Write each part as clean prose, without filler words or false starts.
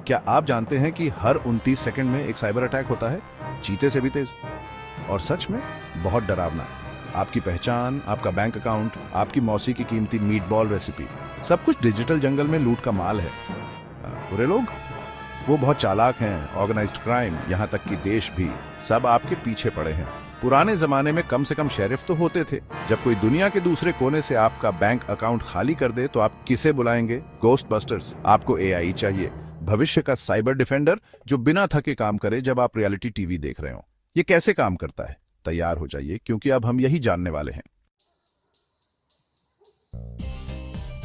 क्या आप जानते हैं कि हर 29 सेकंड में एक साइबर अटैक होता है, चीते से भी तेज, और सच में बहुत डरावना। आपकी पहचान, आपका बैंक अकाउंट, आपकी मौसी की कीमती मीट बॉल रेसिपी, सब कुछ डिजिटल जंगल में लूट का माल है। बुरे लोग, वो बहुत चालाक हैं। ऑर्गेनाइज्ड क्राइम, यहाँ तक कि देश भी, सब आपके पीछे पड़े हैं। पुराने जमाने में कम से कम शेरिफ तो होते थे। जब कोई दुनिया के दूसरे कोने से आपका बैंक अकाउंट खाली कर दे तो आप किसे बुलाएंगे? Ghost busters. आपको एआई चाहिए, भविष्य का साइबर डिफेंडर जो बिना थके काम करे जब आप रियलिटी टीवी देख रहे हो। ये कैसे काम करता है? तैयार हो जाइए, क्योंकि अब हम यही जानने वाले हैं।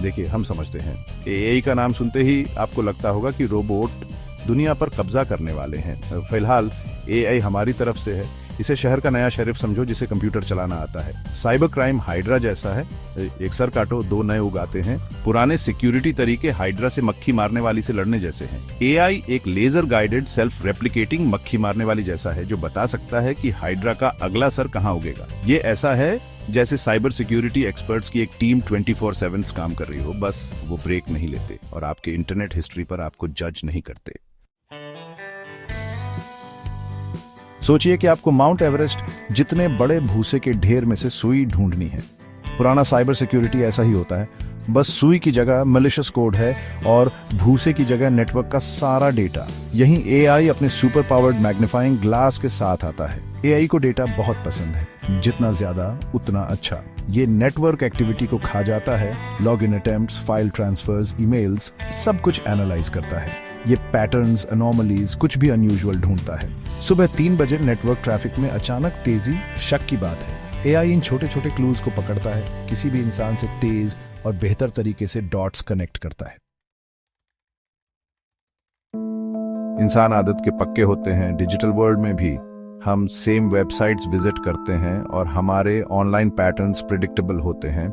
देखिए, हम समझते हैं एआई का नाम सुनते ही आपको लगता होगा कि रोबोट दुनिया पर कब्जा करने वाले हैं। फिलहाल एआई हमारी तरफ से है। इसे शहर का नया शेरिफ समझो जिसे कंप्यूटर चलाना आता है। साइबर क्राइम हाइड्रा जैसा है, एक सर काटो दो नए उगाते हैं। पुराने सिक्योरिटी तरीके हाइड्रा से मक्खी मारने वाली से लड़ने जैसे हैं। एआई एक लेजर गाइडेड सेल्फ रेप्लिकेटिंग मक्खी मारने वाली जैसा है, जो बता सकता है कि हाइड्रा का अगला सर कहाँ उगेगा। ये ऐसा है जैसे साइबर सिक्योरिटी एक्सपर्ट्स की एक टीम 24/7 काम कर रही हो, बस वो ब्रेक नहीं लेते और आपके इंटरनेट हिस्ट्री पर आपको जज नहीं करते। सोचिए कि आपको माउंट एवरेस्ट जितने बड़े भूसे के ढेर में से सुई ढूंढनी है। पुराना साइबर सिक्योरिटी ऐसा ही होता है, बस सुई की जगह मैलिशियस कोड है और भूसे की जगह नेटवर्क का सारा डेटा। यही एआई अपने सुपर पावर्ड मैग्नीफाइंग ग्लास के साथ आता है। एआई को डेटा बहुत पसंद है, जितना ज्यादा उतना अच्छा। ये नेटवर्क एक्टिविटी को खा जाता है, login attempts, file transfers, emails, सब कुछ एनालाइज करता है। ये पैटर्न्स, अनोमलीज, कुछ भी अनयूजुअल ढूंढता है। सुबह 3 बजे नेटवर्क ट्रैफिक में अचानक तेजी शक की बात है। एआई इन छोटे छोटे क्लूज को पकड़ता है, किसी भी इंसान से तेज और बेहतर तरीके से डॉट्स कनेक्ट करता है। इंसान आदत के पक्के होते हैं। डिजिटल वर्ल्ड में भी हम सेम वेबसाइट्स विजिट करते हैं और हमारे ऑनलाइन पैटर्न्स प्रिडिक्टेबल होते हैं।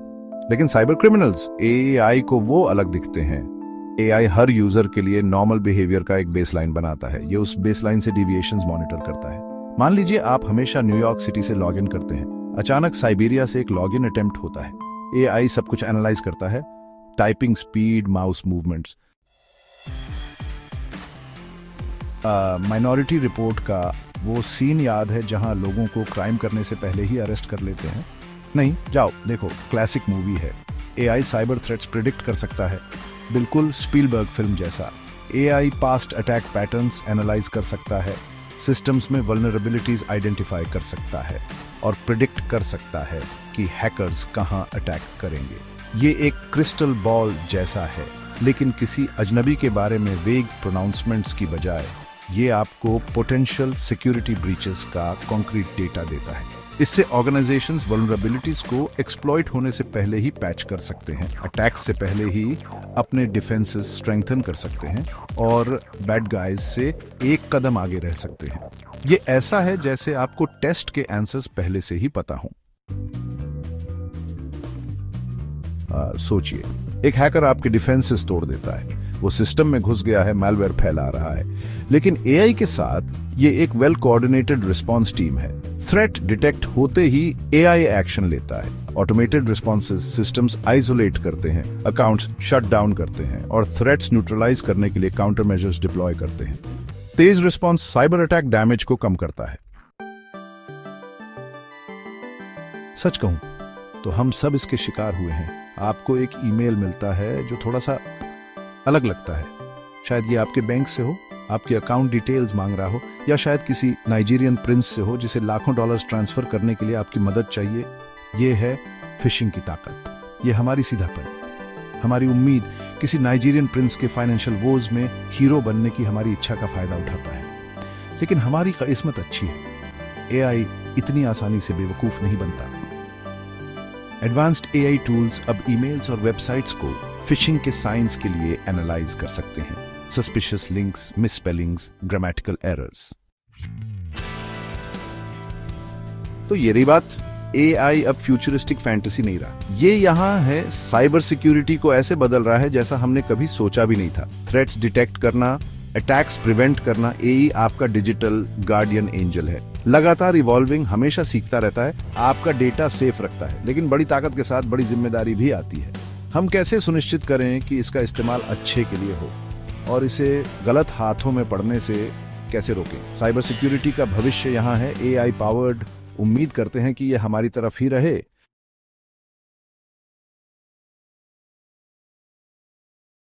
लेकिन साइबर क्रिमिनल्स एआई को वो अलग दिखते हैं। एआई हर यूजर के लिए नॉर्मल बिहेवियर का एक बेसलाइन बनाता है। ये उस बेसलाइन से डिविएशंस मॉनिटर करता है। मान लीजिए आप हमेशा न्यूयॉर्क सिटी से लॉगिन करते हैं, अचानक साइबेरिया से एक लॉगिन अटेम्प्ट होता है। एआई सब कुछ एनालाइज करता है, typing speed, mouse movements. Minority report का वो सीन याद है जहां लोगों को क्राइम करने से पहले ही अरेस्ट कर लेते हैं? नहीं, जाओ देखो, क्लासिक मूवी है। एआई साइबर थ्रेट्स प्रिडिक्ट कर सकता है, बिल्कुल स्पीलबर्ग फिल्म जैसा। AI past attack patterns analyse कर सकता है, सिस्टम्स में वल्नरेबिलिटीज आइडेंटिफाई कर सकता है और प्रिडिक्ट कर सकता है कि हैकर्स कहां अटैक करेंगे। ये एक क्रिस्टल बॉल जैसा है, लेकिन किसी अजनबी के बारे में वेग प्रोनाउंसमेंट्स की बजाय ये आपको पोटेंशियल सिक्योरिटी ब्रीचेस का कॉन्क्रीट डेटा देता है। इससे ऑर्गेनाइजेशंस वल्नरेबिलिटीज को एक्सप्लॉइट होने से पहले ही पैच कर सकते हैं, अटैक्स से पहले ही अपने डिफेंसेस स्ट्रेंथन कर सकते हैं और बैड गाइज से एक कदम आगे रह सकते हैं। ये ऐसा है जैसे आपको टेस्ट के आंसर्स पहले से ही पता हो। सोचिए, एक हैकर आपके डिफेंसेस तोड़ देता है, वो सिस्टम में घुस गया है, मैलवेयर फैला रहा है। लेकिन एआई के साथ ये एक वेल कोऑर्डिनेटेड रिस्पांस टीम है। थ्रेट डिटेक्ट होते ही एआई एक्शन लेता है। ऑटोमेटेड रिस्पॉन्सेस सिस्टम्स आइसोलेट करते हैं, अकाउंट्स शट डाउन करते हैं और थ्रेट्स न्यूट्रलाइज करने के लिए काउंटर मेजर्स डिप्लॉय करते हैं। तेज रिस्पॉन्स साइबर अटैक डैमेज को कम करता है। सच कहूं तो हम सब इसके शिकार हुए हैं। आपको एक ईमेल मिलता है जो थोड़ा सा अलग लगता है। शायद ये आपके बैंक से हो, आपके अकाउंट डिटेल्स मांग रहा हो, या शायद किसी नाइजीरियन प्रिंस से हो जिसे लाखों डॉलर्स ट्रांसफर करने के लिए आपकी मदद चाहिए। ये है फिशिंग की ताकत। ये हमारी सीधापन, हमारी उम्मीद किसी नाइजीरियन प्रिंस के फाइनेंशियल वोज में हीरो बनने की हमारी इच्छा का फायदा उठाता है। लेकिन हमारी किस्मत अच्छी है, एआई इतनी आसानी से बेवकूफ नहीं बनता। एडवांस्ड एआई टूल्स अब ईमेल्स और वेबसाइट्स को फिशिंग के साइंस के लिए एनालाइज कर सकते हैं। Suspicious links, misspellings, grammatical errors. तो ये रही बात, एआई अब फ्यूचरिस्टिक फैंटेसी नहीं रहा। ये यहां है साइबर सिक्योरिटी को ऐसे बदल रहा है जैसा हमने कभी सोचा भी नहीं था। थ्रेट्स डिटेक्ट करना, अटैक्स प्रिवेंट करना, एआई आपका डिजिटल गार्डियन एंजल है। लगातार इवॉल्विंग, हमेशा सीखता रहता है, आपका डेटा सेफ रखता है। लेकिन बड़ी ताकत के साथ बड़ी जिम्मेदारी भी आती है। हम कैसे सुनिश्चित करें कि इसका इस्तेमाल अच्छे के लिए हो? और इसे गलत हाथों में पड़ने से कैसे रोकें। साइबर सिक्योरिटी का भविष्य यहाँ है एआई पावर्ड। उम्मीद करते हैं कि ये हमारी तरफ ही रहे